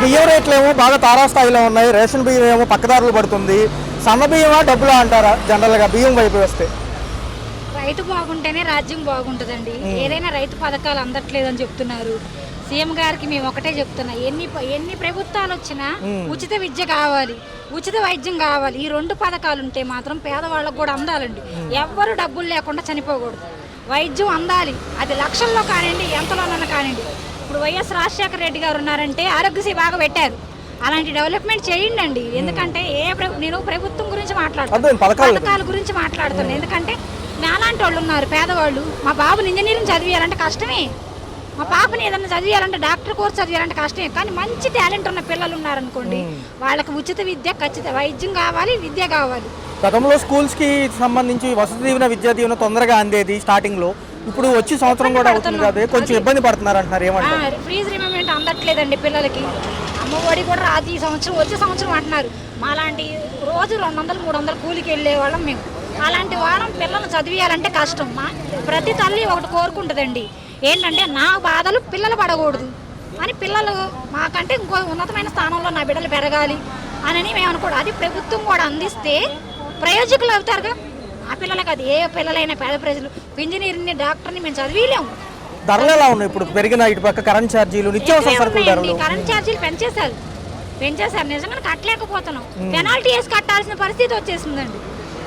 బియ్యం రేట్లు ఏమో బాగా తారాస్థాయిలో ఉన్నాయి, రేషన్ బియ్యం ఏమో పక్కదారులు పడుతుంది. సన్న బియ్యమా డబ్బులా అంటారా జనరల్గా బియ్యం వైపు వస్తే? రైతు బాగుంటేనే రాజ్యం బాగుంటుందండి. ఏదైనా రైతు పథకాలు అందట్లేదని చెప్తున్నారు. సీఎం గారికి మేము ఒకటే చెప్తున్నా, ఎన్ని ప్రభుత్వాలు వచ్చినా ఉచిత విద్య కావాలి, ఉచిత వైద్యం కావాలి. ఈ రెండు పథకాలు ఉంటే మాత్రం పేదవాళ్ళకు కూడా అందాలండి. ఎవ్వరు డబ్బులు లేకుండా చనిపోకూడదు. వైద్యం అందాలి, అది లక్షల్లో కానివ్వండి, ఎంతలోనన్నా కానివ్వండి. ఇప్పుడు వైఎస్ రాజశేఖర రెడ్డి గారు ఉన్నారంటే ఆరోగ్యశ్రీ బాగా పెట్టారు. అలాంటి డెవలప్మెంట్ చేయండి. ఎందుకంటే నేను ప్రభుత్వం గురించి మాట్లాడుతున్నాను, పథకాల గురించి మాట్లాడుతున్నాను. ఎందుకంటే నాలాంటి వాళ్ళు ఉన్నారు పేదవాళ్ళు. మా బాబుని ఇంజనీరింగ్ చదివేయాలంటే కష్టమే, మా పాపని ఏదైనా చదివేయాలంటే డాక్టర్ కోర్స్ చదివేయాలంటే కష్టమే. కానీ మంచి టాలెంట్ ఉన్న పిల్లలు ఉన్నారనుకోండి, వాళ్ళకి ఉచిత విద్య, ఖచ్చిత వైద్యం కావాలి, విద్య కావాలి. గతంలో స్కూల్స్కి సంబంధించి వసతి దీవెన, విద్యా దీవెన తొందరగా అందేది స్టార్టింగ్లో. ఇప్పుడు వచ్చి సంవత్సరం కూడా అవుతుంది కదా, కొంచెం ఇబ్బంది పడుతున్నారు అంటున్నారు. ఏమంటారు? ఫీజు రిమెంబర్మెంట్ అందట్లేదండి పిల్లలకి. అమ్మఒడి కూడా రాదు ఈ సంవత్సరం, వచ్చే సంవత్సరం అంటున్నారు. మాలాంటి రోజు 200-300 కూలికి వెళ్ళే వాళ్ళం మేము. అలాంటి వాళ్ళం పిల్లలు చదివేయాలంటే కష్టం. ప్రతి తల్లి ఒకటి కోరుకుంటుందండి, ఏంటంటే నా బాధలు పిల్లలు పడకూడదు అని. పిల్లలు మాకంటే ఇంకో ఉన్నతమైన స్థానంలో నా బిడ్డలు పెరగాలి అని మేము అనుకోవడం. అది ప్రభుత్వం కూడా అందిస్తే ప్రయోజకులు అవుతారుగా ఆ పిల్లలకి. అది ఏ పిల్లలైనా పేద ప్రజలు ఇంజనీరింగ్ని, డాక్టర్ని మేము చదివేయలేము. ధరలు ఎలా ఉన్నాయి ఇప్పుడు? పెరిగిన ఇటు పక్క కరెంట్ ఛార్జీలు, నిత్యావసర సరుకుల ధరలు. కరెంట్ ఛార్జీలు పెంచేశారు. నిజంగా కట్టలేకపోతున్నాం. పెనాల్టీ వేసి కట్టాల్సిన పరిస్థితి వచ్చేసిందండి.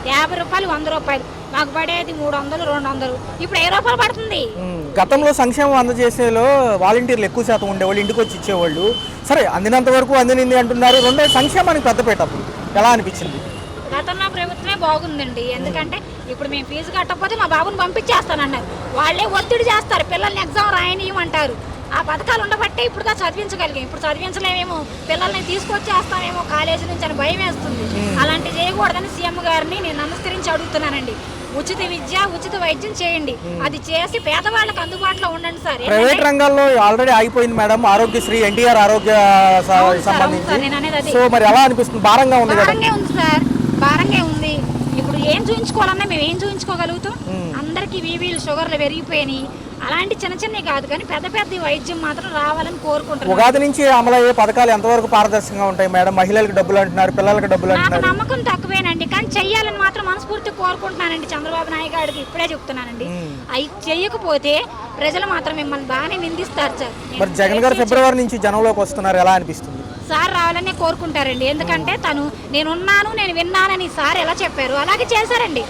50 రూపాయలు, 100 రూపాయలు మాకు పడేది 300, 200. ఇప్పుడు 10 రూపాయలు పడుతుంది. గతంలో సంక్షేమం అందజేసేలో వాలంటీర్లు ఎక్కువ శాతం ఉండేవాళ్ళు, ఇంటికి వచ్చి ఇచ్చేవాళ్ళు. సరే, అందినంత వరకు అందినింది అంటున్నారు. రెండో సంక్షేమానికి పెద్దపేట అప్పుడు ఎలా అనిపించింది? గతంలో ప్రభుత్వమే బాగుందండి. ఎందుకంటే ఇప్పుడు మేము ఫీజు కట్టకపోతే మా బాబుని పంపించేస్తానన్నారు. వాళ్ళే ఒత్తిడి చేస్తారు, పిల్లల్ని ఎగ్జామ్ రాయనీయమంటారు. ఆ పథకాలు ఉండబట్టే ఇప్పుడు చదివించగలిగాం. ఇప్పుడు చదివించలేమేమో, పిల్లల్ని తీసుకొచ్చేస్తామేమో కాలేజీ నుంచి అని భయం వేస్తుంది. అలాంటివి చేయకూడదని సీఎం గారిని నేను నమస్కరించి అడుగుతున్నానండి. ఉచిత విద్య, ఉచిత వైద్యం చేయండి. అది చేసి పేదవాళ్ళకి అందుబాటులో ఉండండి సార్. ప్రైవేట్ రంగాల్లో ఆల్రెడీ ఆగిపోయింది మేడం ఆరోగ్యశ్రీ, ఎన్టీఆర్ ఆరోగ్య సంబంధించి. సో మరి ఎలా అనిపిస్తుంది? భారంగా ఉంది సార్, భారంగా ఉంది. ఇప్పుడు ఏం చూపించుకోవాలన్నా మేము ఏం చూపించుకోగలుగుతాం? అందరికీ బీపీలు, షుగర్లు పెరిగిపోయినాయి. అలాంటి చిన్నవి కాదు, కానీ పెద్ద వైద్యం మాత్రం రావాలని కోరుకుంటున్నాం. ఉగాది నుంచి అమలయ్యే పథకాలు ఎంతవరకు పారదర్శకంగా ఉంటాయి మేడం? మహిళలకు డబ్బులు అంటున్నారు, పిల్లలకు డబ్బులు అంటున్నారు. నాకు నమ్మకం తక్కువేనండి, కానీ చెయ్యాలని మాత్రం మనస్ఫూర్తి కోరుకుంటున్నానండి. చంద్రబాబు నాయుడు గారికి ఇప్పుడే చెప్తున్నానండి, అవి చెయ్యకపోతే ప్రజలు మాత్రం మిమ్మల్ని బాగానే నిందిస్తారు సార్. మరి జగన్ గారు ఫిబ్రవరి నుంచి జనంలోకి వస్తున్నారు, ఎలా అనిపిస్తుంది? సార్ రావాలనే కోరుకుంటారండి. ఎందుకంటే నేనున్నాను, నేను విన్నానని సార్ ఎలా చెప్పారు అలాగే చేశారండి.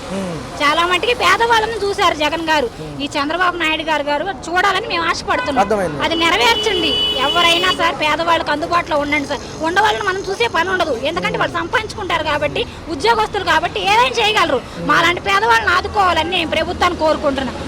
చాలా మటుకి పేదవాళ్ళని చూశారు జగన్ గారు. ఈ చంద్రబాబు నాయుడు గారు చూడాలని మేము ఆశపడుతున్నాం. అది నెరవేర్చండి. ఎవరైనా సార్ పేదవాళ్ళకి అందుబాటులో ఉండండి సార్. ఉండవాళ్ళని మనం చూసే పని ఉండదు, ఎందుకంటే వాళ్ళు సంపాదించుకుంటారు కాబట్టి, ఉద్యోగస్తులు కాబట్టి ఏదైనా చేయగలరు. మాలాంటి పేదవాళ్ళని ఆదుకోవాలని నేను ప్రభుత్వాన్ని కోరుకుంటున్నాను.